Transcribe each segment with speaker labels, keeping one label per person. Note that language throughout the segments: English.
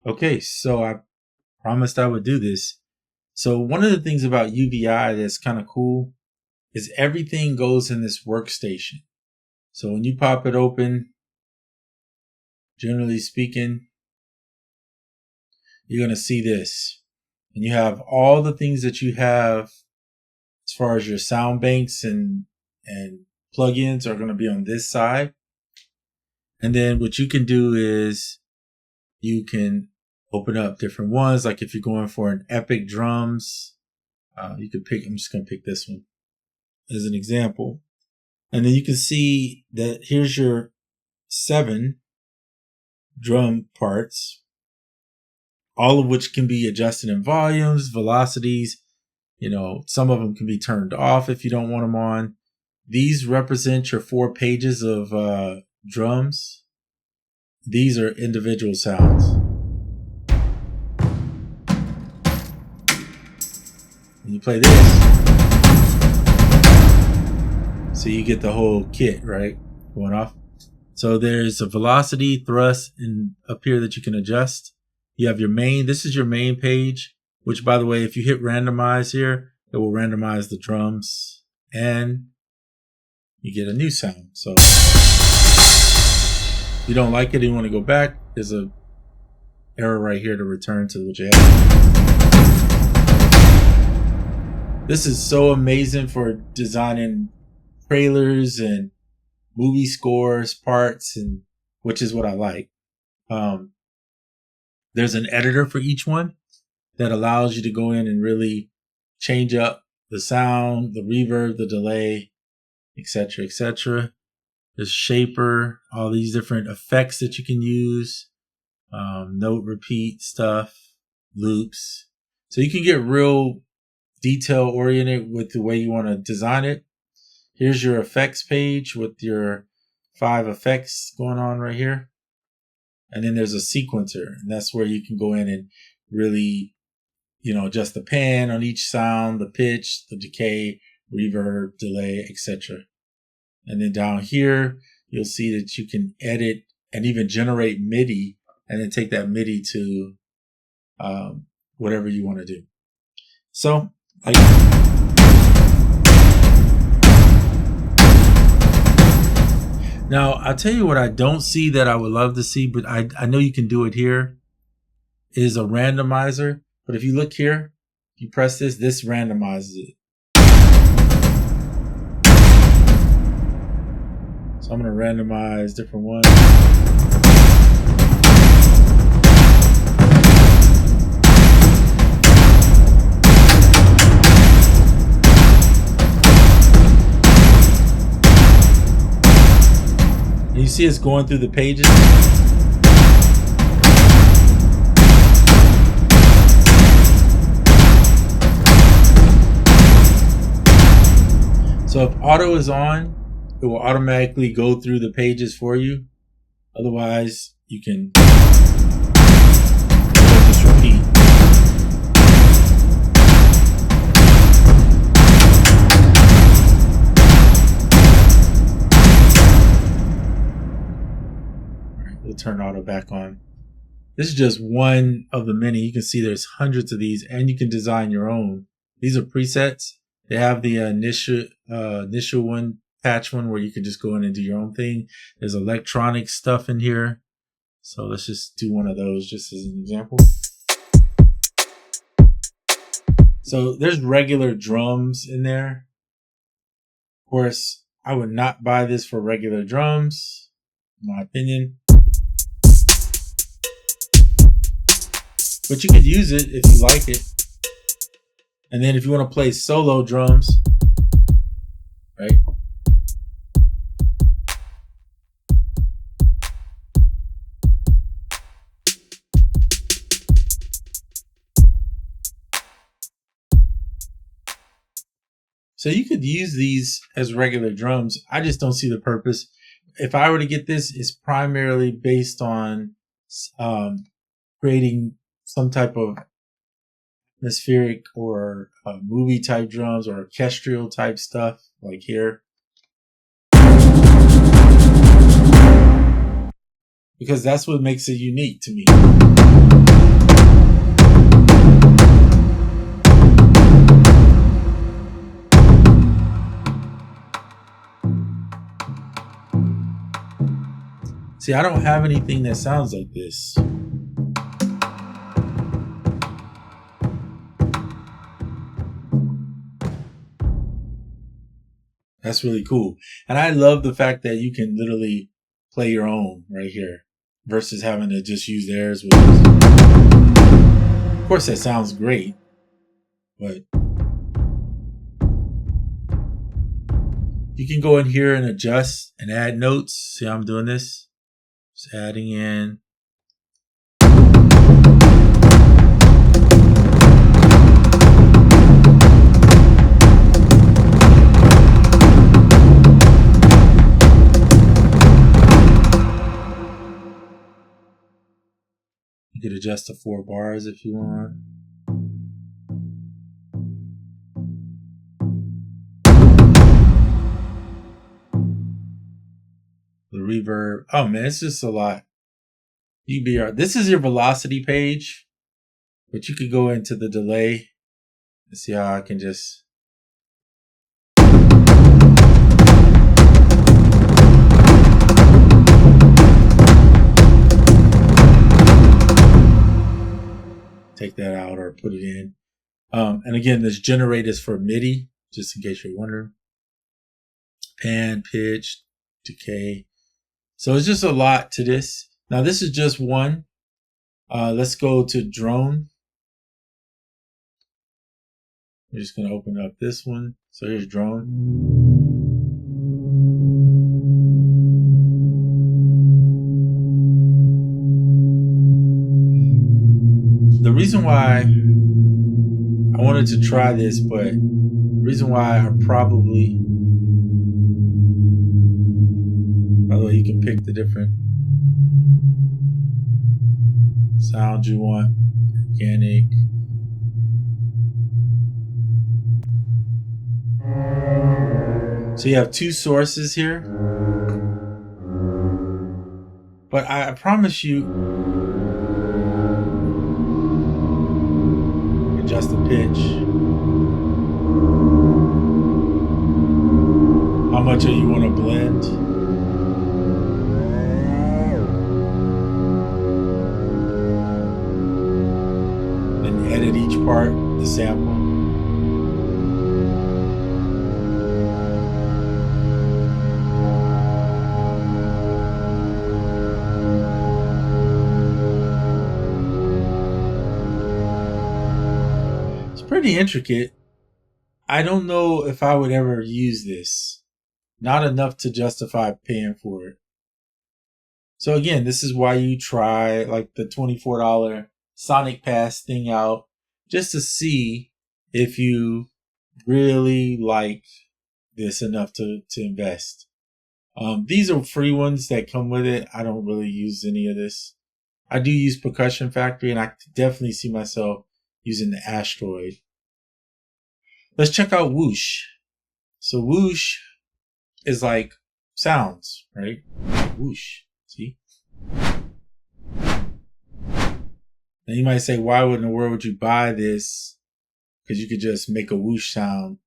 Speaker 1: Okay, so I promised I would do this. So one of the things about UVI that's kind of cool is everything goes in this workstation. So when you pop it open, generally speaking, you're going to see this. And you have all the things that you have as far as your sound banks and plugins are going to be on this side. And then what you can do is you can open up different ones. Like if you're going for an epic drums, you could pick, I'm just going to pick this one as an example. And then you can see that here's your 7 drum parts, all of which can be adjusted in volumes, velocities. You know, some of them can be turned off if you don't want them on. These represent your 4 pages of drums. These are individual sounds. When you play this, so you get the whole kit, right? Going off. So there's a velocity, thrust, and up here that you can adjust. You have your main. This is your main page, which, by the way, if you hit randomize here, it will randomize the drums and you get a new sound. So if you don't like it and you want to go back, there's a arrow right here to return to what you have. This is so amazing for designing trailers and movie scores, parts, and which is what I like. There's an editor for each one that allows you to go in and really change up the sound, the reverb, the delay, etc., etc. There's shaper, all these different effects that you can use, note repeat stuff, loops. So you can get real detail oriented with the way you want to design it. Here's your effects page with your 5 effects going on right here. And then there's a sequencer, and that's where you can go in and really, adjust the pan on each sound, the pitch, the decay, reverb, delay, etc. And then down here, you'll see that you can edit and even generate MIDI and then take that MIDI to whatever you want to do. So, now, I'll tell you what I don't see that I would love to see, but I know you can do it here, is a randomizer. But if you look here, you press this randomizes it. So I'm going to randomize different ones. And you see it's going through the pages. So if auto is on, it will automatically go through the pages for you. Otherwise, you can just repeat. We'll turn auto back on. This is just one of the many. You can see there's hundreds of these, and you can design your own. These are presets. They have the initial one, patch one, where you can just go in and do your own thing. There's electronic stuff in here. So let's just do one of those just as an example. So there's regular drums in there. Of course, I would not buy this for regular drums, in my opinion. But you could use it if you like it. And then if you want to play solo drums, right? So you could use these as regular drums. I just don't see the purpose. If I were to get this, it's primarily based on creating some type of atmospheric or movie type drums or orchestral type stuff like here. Because that's what makes it unique to me. See, I don't have anything that sounds like this. That's really cool. And I love the fact that you can literally play your own right here versus having to just use theirs. Of course, that sounds great, but you can go in here and adjust and add notes. See how I'm doing this? Just adding in. You could adjust to 4 bars if you want. The reverb. Oh man, it's just a lot. This is your velocity page, but you could go into the delay and see how I can just. Take that out or put it in. And again, this generator is for MIDI, just in case you're wondering. Pan, pitch, decay. So it's just a lot to this. Now this is just one. Let's go to drone. We're just going to open up this one. So here's drone. The reason why I wanted to try this, but the reason why I probably, by the way, you can pick the different sounds you want, organic. So you have 2 sources here, but I promise you, adjust the pitch. How much do you want to blend? Then edit each part, the sample. Pretty intricate. I don't know if I would ever use this. Not enough to justify paying for it. So again, this is why you try like the $24 Sonic Pass thing out, just to see if you really like this enough to invest. These are free ones that come with it. I don't really use any of this. I do use Percussion Factory, and I definitely see myself using the Asteroid. Let's check out Whoosh. So Whoosh is like sounds, right? Whoosh, see? Now you might say, why in the world would you buy this? Because you could just make a whoosh sound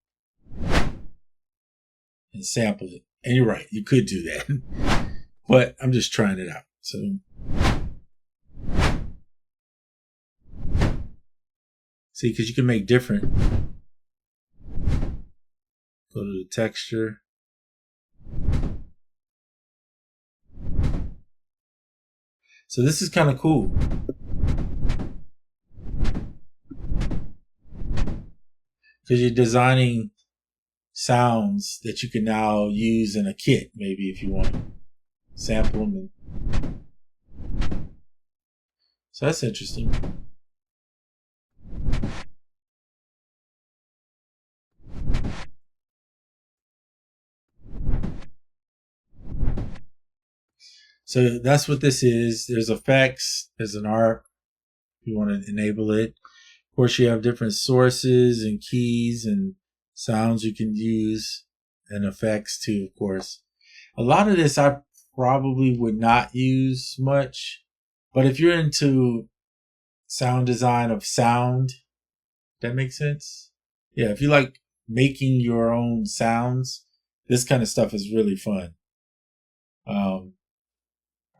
Speaker 1: and sample it. And you're right, you could do that. But I'm just trying it out. So see, because you can make different. Go to the texture. So this is kind of cool. Because you're designing sounds that you can now use in a kit, maybe if you want to sample them. So that's interesting. So that's what this is. There's effects, there's an arc, if you want to enable it. Of course, you have different sources and keys and sounds you can use, and effects too, of course. A lot of this I probably would not use much, but if you're into sound design of sound, that makes sense? Yeah, if you like making your own sounds, this kind of stuff is really fun.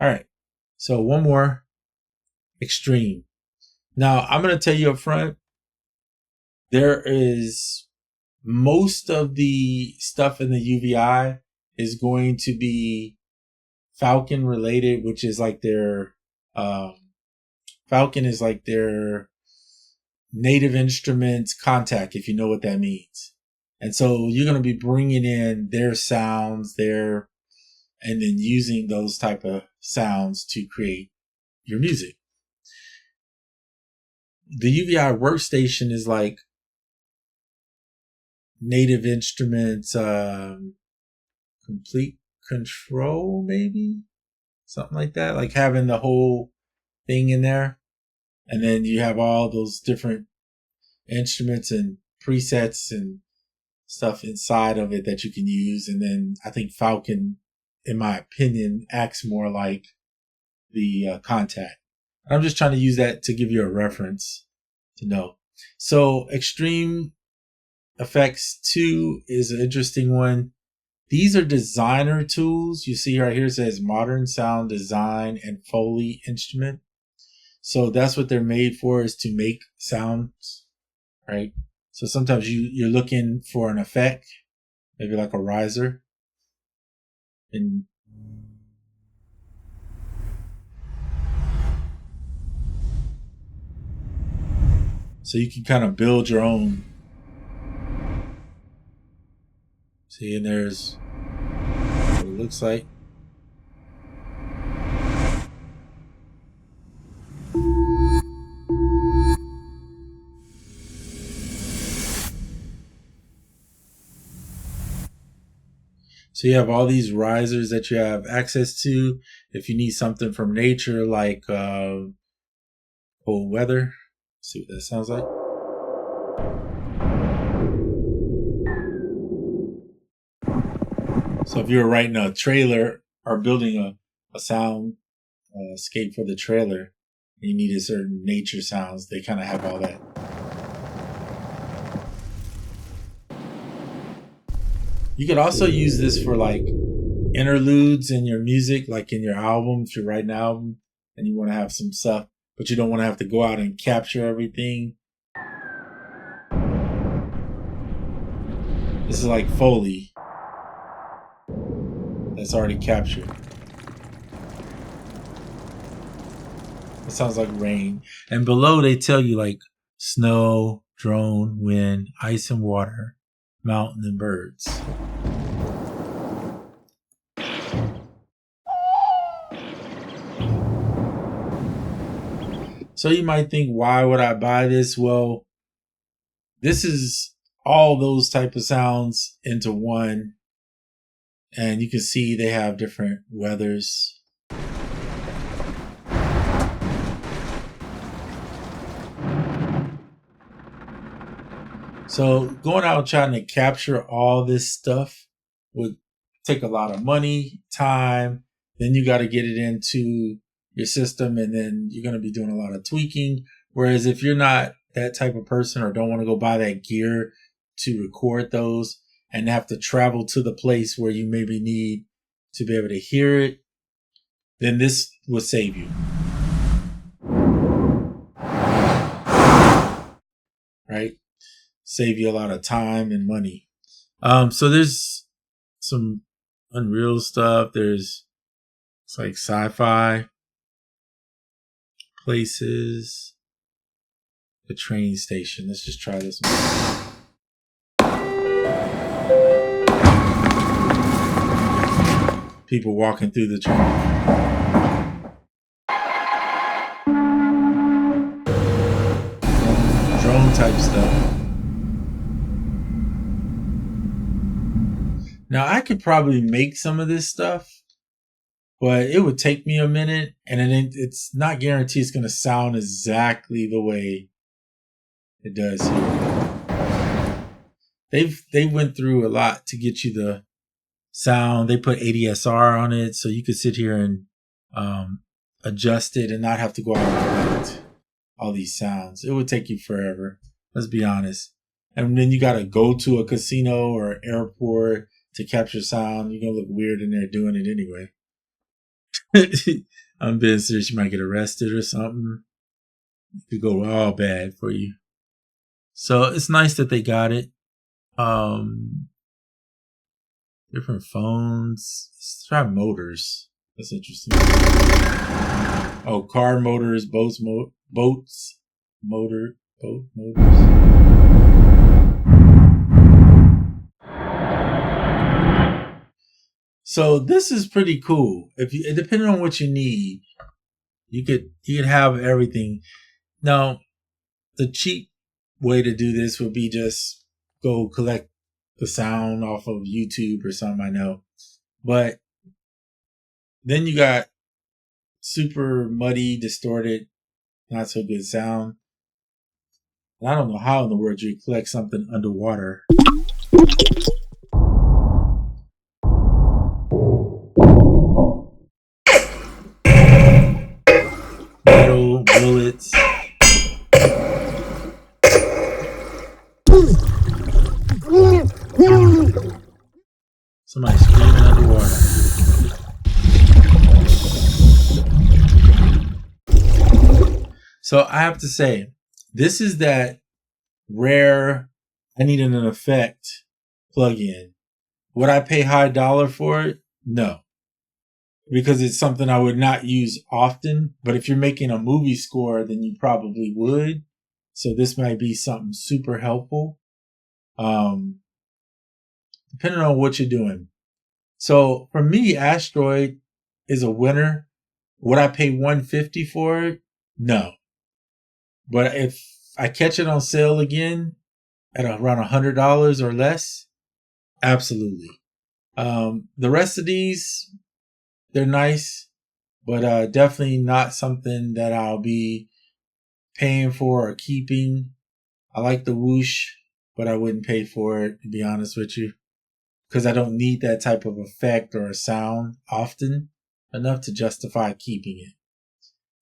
Speaker 1: All right. So one more, Xtreme. Now I'm going to tell you up front, there is most of the stuff in the UVI is going to be Falcon related, which is like their, Falcon is like their native instruments contact, if you know what that means. And so you're going to be bringing in their sounds, and then using those type of sounds to create your music. The UVI Workstation is like native instruments, complete control, maybe something like that, like having the whole thing in there. And then you have all those different instruments and presets and stuff inside of it that you can use. And then I think Falcon, in my opinion, acts more like the contact. I'm just trying to use that to give you a reference to know. So Xtreme FX II is an interesting one. These are designer tools. You see right here it says Modern Sound Design and Foley Instrument. So that's what they're made for, is to make sounds, right? So sometimes you're looking for an effect, maybe like a riser. And so you can kind of build your own. See, and there's what it looks like. So you have all these risers that you have access to. If you need something from nature, like cold weather, let's see what that sounds like. So if you're writing a trailer or building a sound scape for the trailer, and you needed certain nature sounds, they kind of have all that. You could also use this for like interludes in your music, like in your album. If you're writing an album and you want to have some stuff, but you don't want to have to go out and capture everything. This is like Foley. That's already captured. It sounds like rain. And below they tell you like snow, drone, wind, ice and water, mountain and birds. So you might think, why would I buy this? Well, this is all those type of sounds into one. And you can see they have different weathers. So going out trying to capture all this stuff would take a lot of money, time. Then you got to get it into your system, and then you're going to be doing a lot of tweaking. Whereas if you're not that type of person or don't want to go buy that gear to record those and have to travel to the place where you maybe need to be able to hear it, then this will save you. Right? Save you a lot of time and money. So there's some Unreal stuff. It's like sci-fi places. The train station. Let's just try this one. People walking through the train. Drone type stuff. Now I could probably make some of this stuff, but it would take me a minute, and it's not guaranteed it's going to sound exactly the way it does here. They went through a lot to get you the sound. They put ADSR on it, so you could sit here and adjust it and not have to go out and collect all these sounds. It would take you forever. Let's be honest. And then you got to go to a casino or airport to capture sound. You're going to look weird in there doing it anyway. I'm being serious. You might get arrested or something. It could go all bad for you. So it's nice that they got it. Different phones. Let's try motors. That's interesting. Oh, car motors, boat motors. So this is pretty cool. Depending on what you need, you could have everything. Now, the cheap way to do this would be just go collect the sound off of YouTube or something, I know. But then you got super muddy, distorted, not so good sound. And I don't know how in the world you collect something underwater. Metal, bullets. Somebody screaming underwater. So I have to say, this is that rare, I need an effect plug-in. Would I pay high dollar for it? No. Because it's something I would not use often. But if you're making a movie score, then you probably would. So this might be something super helpful. Depending on what you're doing. So for me, Asteroid is a winner. Would I pay $150 for it? No. But if I catch it on sale again at around $100 or less, absolutely. The rest of these, they're nice, but definitely not something that I'll be paying for or keeping. I like the Whoosh, but I wouldn't pay for it, to be honest with you, because I don't need that type of effect or a sound often enough to justify keeping it.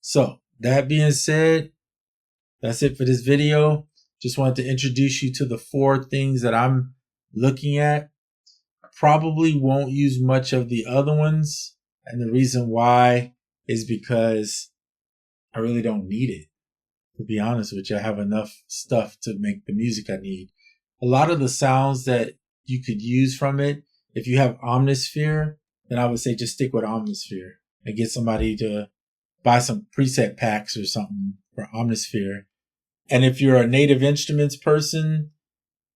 Speaker 1: So that being said, that's it for this video. Just wanted to introduce you to the 4 things that I'm looking at. Probably won't use much of the other ones. And the reason why is because I really don't need it. To be honest with you, I have enough stuff to make the music I need. A lot of the sounds that you could use from it, if you have Omnisphere, then I would say just stick with Omnisphere and get somebody to buy some preset packs or something for Omnisphere. And if you're a Native Instruments person,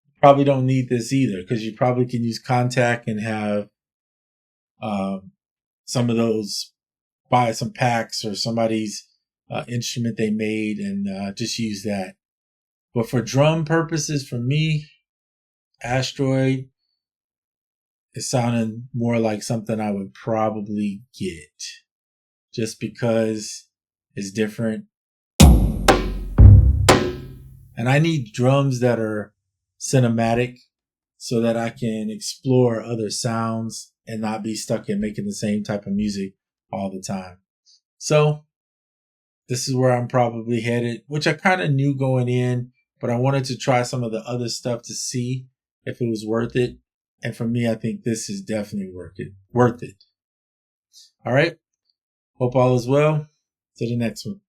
Speaker 1: you probably don't need this either, because you probably can use Contact and have some of those, buy some packs or somebody's instrument they made and just use that. But for drum purposes, for me, Asteroid is sounding more like something I would probably get, just because it's different. And I need drums that are cinematic so that I can explore other sounds and not be stuck in making the same type of music all the time. So this is where I'm probably headed, which I kind of knew going in, but I wanted to try some of the other stuff to see if it was worth it. And for me, I think this is definitely worth it. All right. Hope all is well. To the next one.